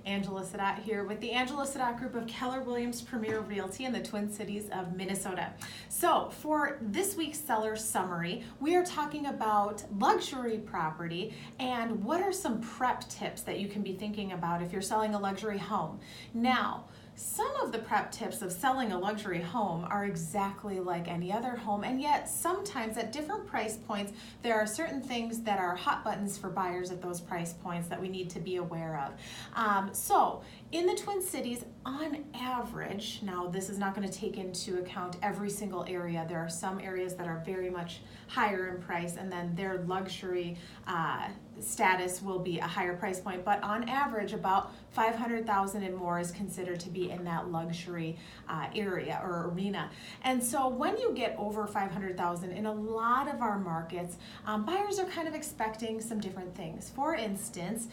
Angela Sadat here with the Angela Sadat Group of Keller Williams Premier Realty in the Twin Cities of Minnesota. So for this week's seller summary, we are talking about luxury property and what are some prep tips that you can be thinking about if you're selling a luxury home. Now, some of the prep tips of selling a luxury home are exactly like any other home, and yet sometimes at different price points, there are certain things that are hot buttons for buyers at those price points that we need to be aware of. So in the Twin Cities, on average, now this is not going to take into account every single area. There are some areas that are very much higher in price, and then their luxury status will be a higher price point, but on average about $500,000 and more is considered to be in that luxury area or arena. And so when you get over $500,000 in a lot of our markets, buyers are kind of expecting some different things. For instance,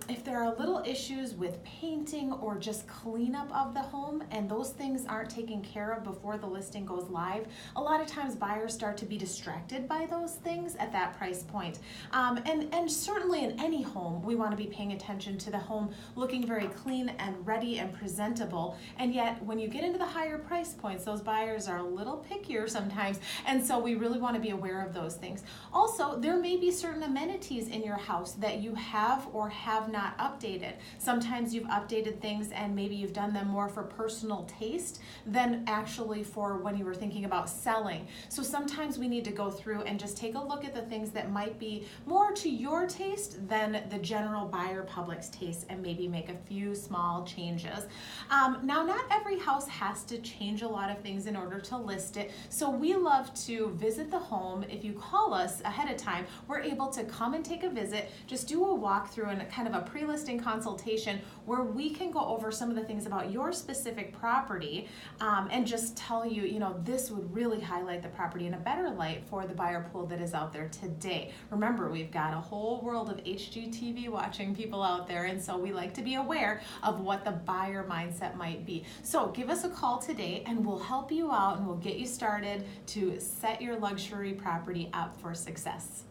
if there are little issues with painting or just cleanup of the home and those things aren't taken care of before the listing goes live, a lot of times buyers start to be distracted by those things at that price point. And certainly in any home, we want to be paying attention to the home looking very clean and ready and presentable. And yet when you get into the higher price points, those buyers are a little pickier sometimes. And so we really want to be aware of those things. Also, there may be certain amenities in your house that you have or have not updated. Sometimes you've updated things and maybe you've done them more for personal taste than actually for when you were thinking about selling. So sometimes we need to go through and just take a look at the things that might be more to your taste than the general buyer public's taste and maybe make a few small changes. Now, not every house has to change a lot of things in order to list it. So we love to visit the home. If you call us ahead of time, we're able to come and take a visit, just do a walkthrough and kind of a pre-listing consultation where we can go over some of the things about your specific property and just tell you, this would really highlight the property in a better light for the buyer pool that is out there today. Remember, we've got a whole world of HGTV watching people out there, and so we like to be aware of what the buyer mindset might be. So give us a call today and we'll help you out and we'll get you started to set your luxury property up for success.